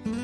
Well,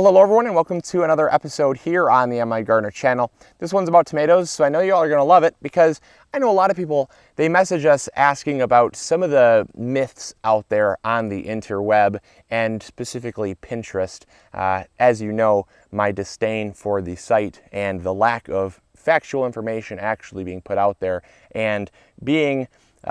hello everyone, and welcome to another episode here on the MIgardener channel. This one's about tomatoes, so I know you all are going to love it because I know a lot of people, they message us asking about some of the myths out there on the interweb and specifically Pinterest. As you know, my disdain for the site and the lack of factual information actually being put out there and being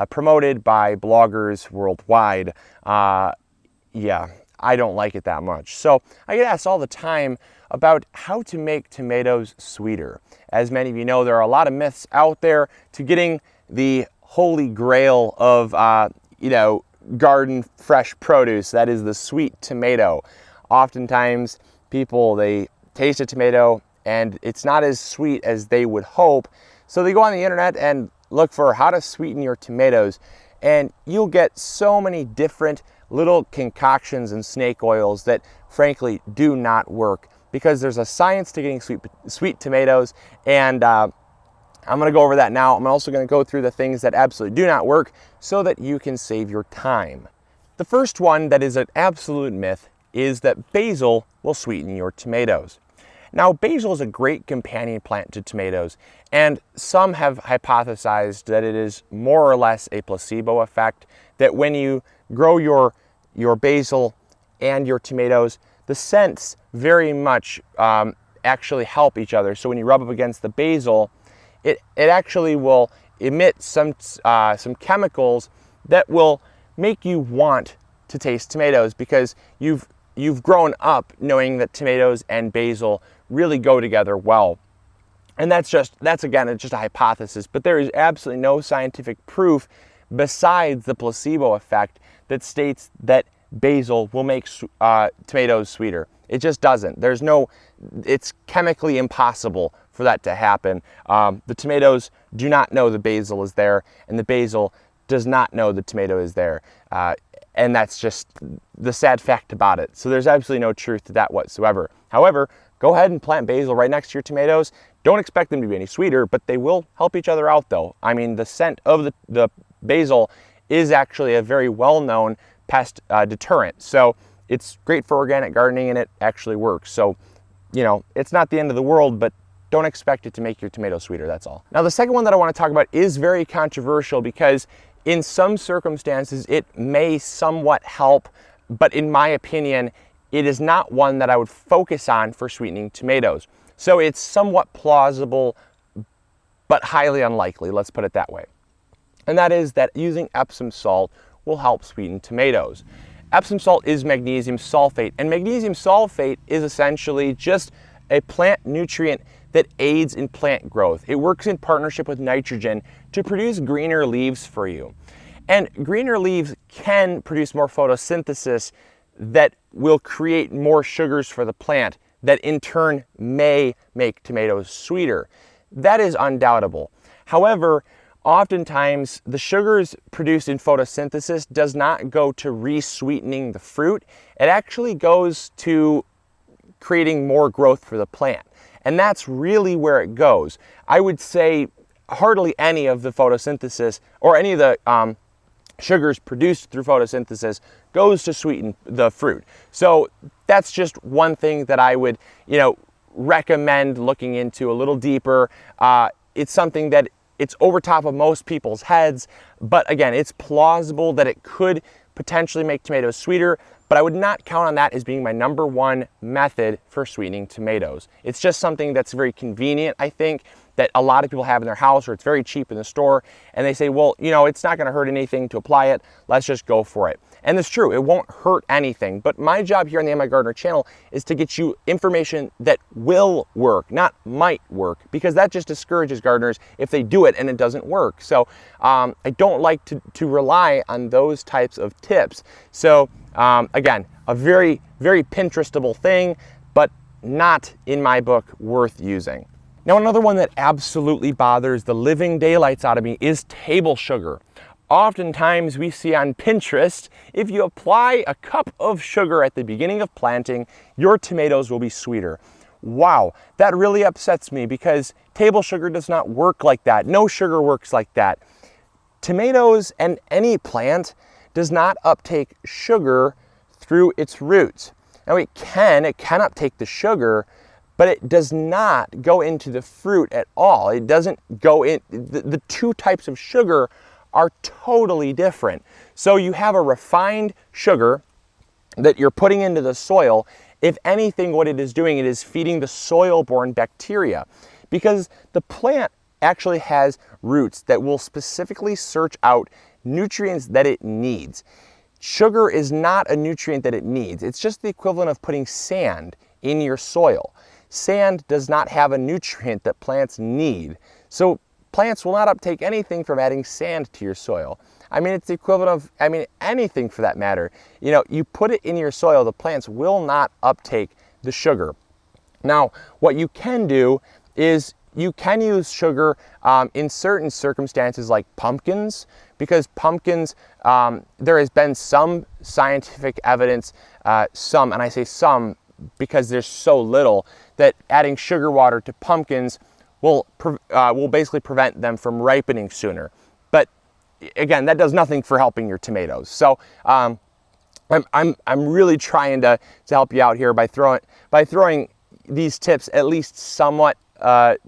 promoted by bloggers worldwide. Yeah. I don't like it that much. So I get asked all the time about how to make tomatoes sweeter. As many of you know, there are a lot of myths out there to getting the holy grail of, garden fresh produce. That is the sweet tomato. Oftentimes people, they taste a tomato and it's not as sweet as they would hope. So they go on the internet and look for how to sweeten your tomatoes. And you'll get so many different little concoctions and snake oils that frankly do not work because there's a science to getting sweet tomatoes, and I'm going to go over that now. I'm also going to go through the things that absolutely do not work so that you can save your time. The first one that is an absolute myth is that basil will sweeten your tomatoes. Now, basil is a great companion plant to tomatoes, and some have hypothesized that it is more or less a placebo effect, that when you grow your basil and your tomatoes, the scents very much actually help each other. So when you rub up against the basil, it actually will emit some chemicals that will make you want to taste tomatoes because you've grown up knowing that tomatoes and basil really go together well. And that's again, it's just a hypothesis, but there is absolutely no scientific proof besides the placebo effect that states that basil will make tomatoes sweeter. It just doesn't. It's chemically impossible for that to happen. The tomatoes do not know the basil is there, and the basil does not know the tomato is there. And that's just the sad fact about it. So there's absolutely no truth to that whatsoever. However, go ahead and plant basil right next to your tomatoes. Don't expect them to be any sweeter, but they will help each other out though. I mean, the scent of the basil is actually a very well-known pest deterrent. So it's great for organic gardening and it actually works. So, it's not the end of the world, but don't expect it to make your tomatoes sweeter, that's all. Now, the second one that I want to talk about is very controversial because in some circumstances it may somewhat help, but in my opinion, it is not one that I would focus on for sweetening tomatoes. So it's somewhat plausible, but highly unlikely, let's put it that way. And that is that using Epsom salt will help sweeten tomatoes. Epsom salt is magnesium sulfate, and magnesium sulfate is essentially just a plant nutrient that aids in plant growth. It works in partnership with nitrogen to produce greener leaves for you. And greener leaves can produce more photosynthesis that will create more sugars for the plant that in turn may make tomatoes sweeter. That is undoubtable. However, oftentimes the sugars produced in photosynthesis does not go to re-sweetening the fruit. It actually goes to creating more growth for the plant. And that's really where it goes. I would say hardly any of the photosynthesis or any of the sugars produced through photosynthesis goes to sweeten the fruit. So that's just one thing that I would, recommend looking into a little deeper. It's something that it's over top of most people's heads, but again, it's plausible that it could potentially make tomatoes sweeter, but I would not count on that as being my number one method for sweetening tomatoes. It's just something that's very convenient, I think, that a lot of people have in their house, or it's very cheap in the store, and they say, well, it's not gonna hurt anything to apply it, let's just go for it. And it's true, it won't hurt anything, but my job here on the MIgardener channel is to get you information that will work, not might work, because that just discourages gardeners if they do it and it doesn't work. So I don't like to rely on those types of tips. So again, a very, very Pinterestable thing, but not, in my book, worth using. Now, another one that absolutely bothers the living daylights out of me is table sugar. Oftentimes we see on Pinterest, if you apply a cup of sugar at the beginning of planting, your tomatoes will be sweeter. wow, that really upsets me because table sugar does not work like that. No sugar works like that. Tomatoes and any plant does not uptake sugar through its roots. Now it can uptake the sugar, but it does not go into the fruit at all. It doesn't go in, the two types of sugar are totally different. So you have a refined sugar that you're putting into the soil. If anything, what it is doing, it is feeding the soil-borne bacteria, because the plant actually has roots that will specifically search out nutrients that it needs. Sugar is not a nutrient that it needs. It's just the equivalent of putting sand in your soil. Sand does not have a nutrient that plants need. So plants will not uptake anything from adding sand to your soil. I mean, it's the equivalent of, anything for that matter. You put it in your soil, the plants will not uptake the sugar. Now, what you can do is you can use sugar in certain circumstances like pumpkins, because pumpkins, there has been some scientific evidence, and I say some because there's so little, that adding sugar water to pumpkins will basically prevent them from ripening sooner. But again, that does nothing for helping your tomatoes. So I'm really trying to help you out here by throwing these tips at least somewhat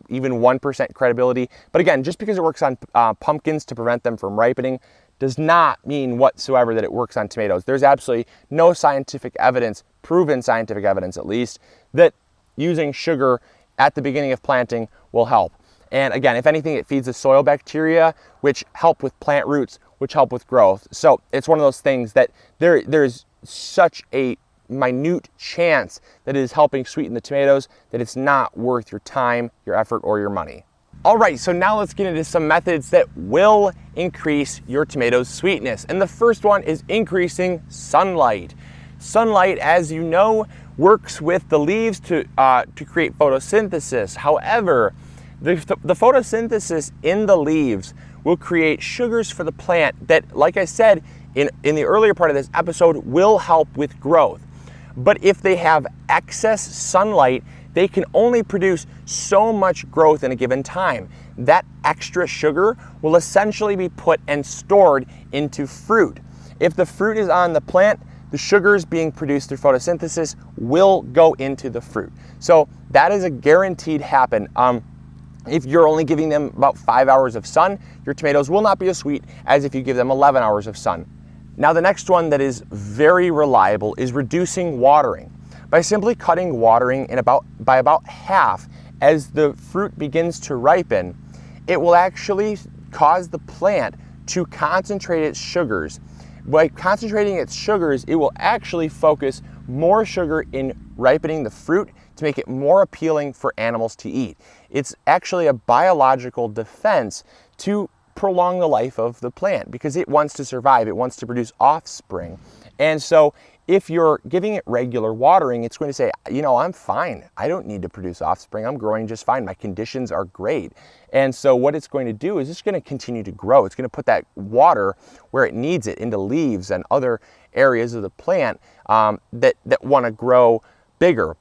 even 1% credibility. But again, just because it works on pumpkins to prevent them from ripening does not mean whatsoever that it works on tomatoes. There's absolutely no scientific evidence, proven scientific evidence at least, that using sugar at the beginning of planting will help. And again, if anything, it feeds the soil bacteria, which help with plant roots, which help with growth. So it's one of those things that there's such a minute chance that it is helping sweeten the tomatoes that it's not worth your time, your effort, or your money. All right, so now let's get into some methods that will increase your tomatoes' sweetness. And the first one is increasing sunlight. Sunlight, as you know, works with the leaves to create photosynthesis. However, the photosynthesis in the leaves will create sugars for the plant that, like I said in the earlier part of this episode, will help with growth. But if they have excess sunlight, they can only produce so much growth in a given time. That extra sugar will essentially be put and stored into fruit. If the fruit is on the plant, the sugars being produced through photosynthesis will go into the fruit. So that is a guaranteed happen. If you're only giving them about 5 hours of sun, your tomatoes will not be as sweet as if you give them 11 hours of sun. Now the next one that is very reliable is reducing watering. By simply cutting watering by about half as the fruit begins to ripen, it will actually cause the plant to concentrate its sugars. By concentrating its sugars, it will actually focus more sugar in ripening the fruit to make it more appealing for animals to eat. It's actually a biological defense to prolong the life of the plant because it wants to survive, it wants to produce offspring. And so if you're giving it regular watering, it's going to say, I'm fine. I don't need to produce offspring. I'm growing just fine. My conditions are great. And so what it's going to do is it's going to continue to grow. It's going to put that water where it needs it, into leaves and other areas of the plant that want to grow bigger.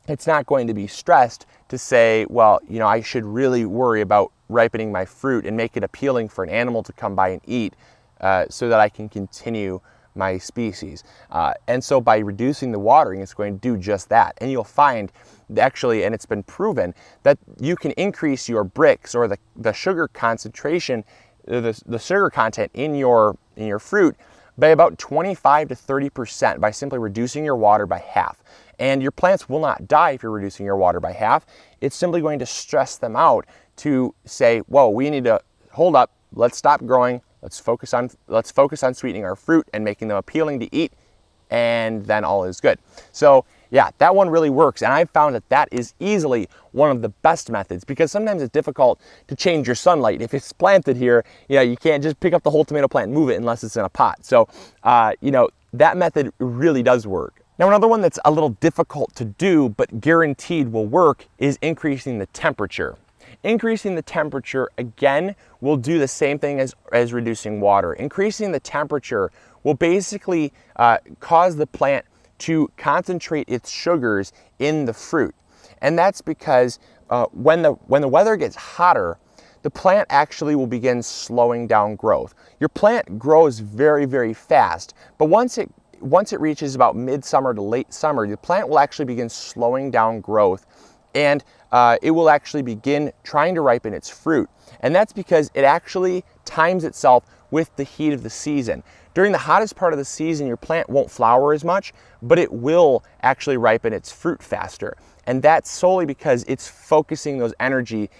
It's not going to be stressed to say, well, I should really worry about ripening my fruit and make it appealing for an animal to come by and eat so that I can continue my species. And so by reducing the watering, it's going to do just that. And you'll find actually, and it's been proven, that you can increase your bricks or the sugar concentration, the sugar content in your fruit by about 25 to 30% by simply reducing your water by half. And your plants will not die if you're reducing your water by half. It's simply going to stress them out to say, whoa, we need to hold up, let's stop growing, let's focus on sweetening our fruit and making them appealing to eat, and then all is good. So yeah, that one really works, and I've found that is easily one of the best methods because sometimes it's difficult to change your sunlight. If it's planted here, you can't just pick up the whole tomato plant and move it unless it's in a pot. So that method really does work. Now another one that's a little difficult to do but guaranteed will work is increasing the temperature. Increasing the temperature, again, will do the same thing as reducing water. Increasing the temperature will basically cause the plant to concentrate its sugars in the fruit. And that's because when the weather gets hotter, the plant actually will begin slowing down growth. Your plant grows very, very fast, but once it reaches about midsummer to late summer, the plant will actually begin slowing down growth, and it will actually begin trying to ripen its fruit. And that's because it actually times itself with the heat of the season. During the hottest part of the season, your plant won't flower as much, but it will actually ripen its fruit faster. And that's solely because it's focusing those energy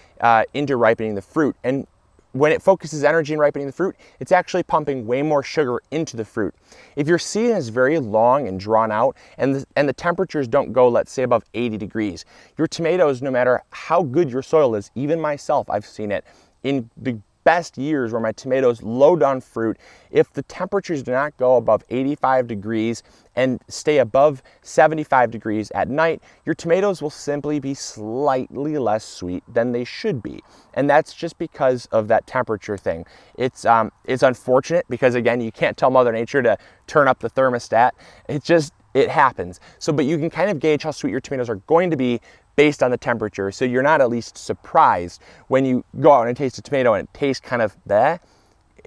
into ripening the fruit. And when it focuses energy in ripening the fruit, it's actually pumping way more sugar into the fruit. If your season is very long and drawn out, and the temperatures don't go, let's say, above 80 degrees, your tomatoes, no matter how good your soil is, even myself, I've seen it, in the best years where my tomatoes load on fruit, if the temperatures do not go above 85 degrees and stay above 75 degrees at night, your tomatoes will simply be slightly less sweet than they should be. And that's just because of that temperature thing. It's unfortunate because, again, you can't tell Mother Nature to turn up the thermostat. It happens. So, but you can kind of gauge how sweet your tomatoes are going to be based on the temperature, so you're not at least surprised when you go out and taste a tomato and it tastes kind of bleh.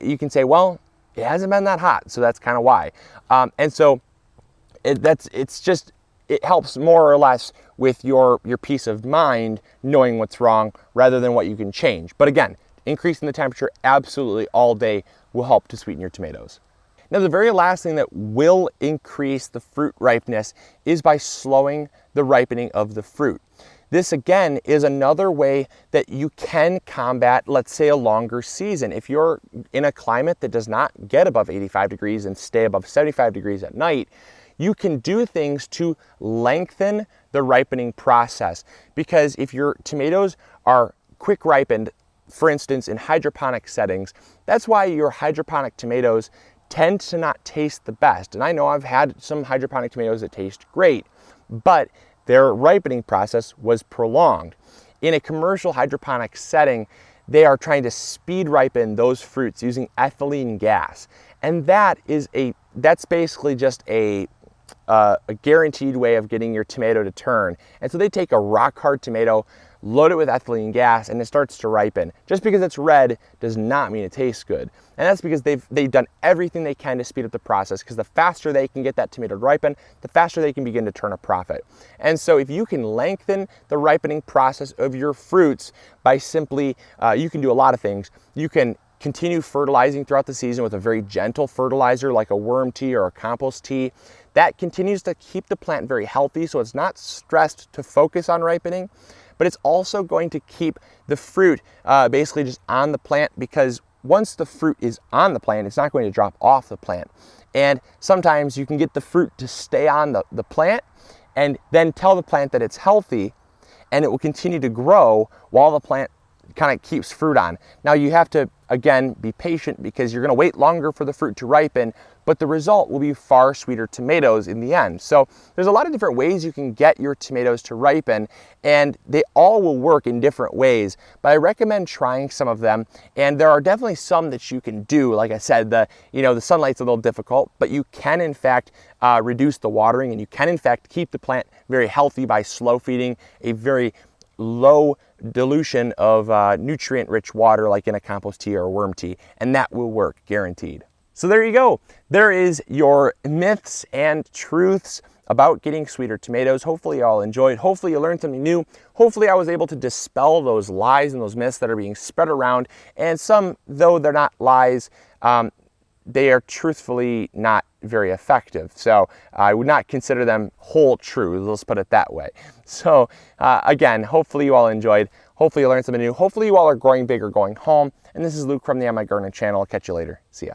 You can say, well, it hasn't been that hot, so that's kind of why. And so it helps more or less with your peace of mind knowing what's wrong rather than what you can change. But again, increasing the temperature absolutely all day will help to sweeten your tomatoes. Now, the very last thing that will increase the fruit ripeness is by slowing the ripening of the fruit. This, again, is another way that you can combat, let's say, a longer season. If you're in a climate that does not get above 85 degrees and stay above 75 degrees at night, you can do things to lengthen the ripening process. Because if your tomatoes are quick ripened, for instance, in hydroponic settings, that's why your hydroponic tomatoes tend to not taste the best. And I know I've had some hydroponic tomatoes that taste great, but their ripening process was prolonged. In a commercial hydroponic setting, they are trying to speed ripen those fruits using ethylene gas. And that's basically just a guaranteed way of getting your tomato to turn. And so they take a rock hard tomato, load it with ethylene gas, and it starts to ripen. Just because it's red does not mean it tastes good. And that's because they've done everything they can to speed up the process, because the faster they can get that tomato to ripen, the faster they can begin to turn a profit. And so if you can lengthen the ripening process of your fruits by simply, you can do a lot of things. You can continue fertilizing throughout the season with a very gentle fertilizer like a worm tea or a compost tea. That continues to keep the plant very healthy, so it's not stressed to focus on ripening, but it's also going to keep the fruit basically just on the plant, because once the fruit is on the plant, it's not going to drop off the plant. And sometimes you can get the fruit to stay on the plant and then tell the plant that it's healthy, and it will continue to grow while the plant kind of keeps fruit on. Now you have to, again, be patient because you're going to wait longer for the fruit to ripen, but the result will be far sweeter tomatoes in the end. So there's a lot of different ways you can get your tomatoes to ripen, and they all will work in different ways, but I recommend trying some of them. And there are definitely some that you can do. Like I said, the sunlight's a little difficult, but you can in fact reduce the watering, and you can in fact keep the plant very healthy by slow feeding a very low dilution of nutrient-rich water like in a compost tea or a worm tea, and that will work, guaranteed. So there you go. There is your myths and truths about getting sweeter tomatoes. Hopefully you all enjoyed. Hopefully you learned something new. Hopefully I was able to dispel those lies and those myths that are being spread around. And some, though they're not lies, they are truthfully not very effective. So I would not consider them whole truths, let's put it that way. So again, hopefully you all enjoyed. Hopefully you learned something new. Hopefully you all are growing big or going home. And this is Luke from the MIgardener channel. I'll catch you later. See ya.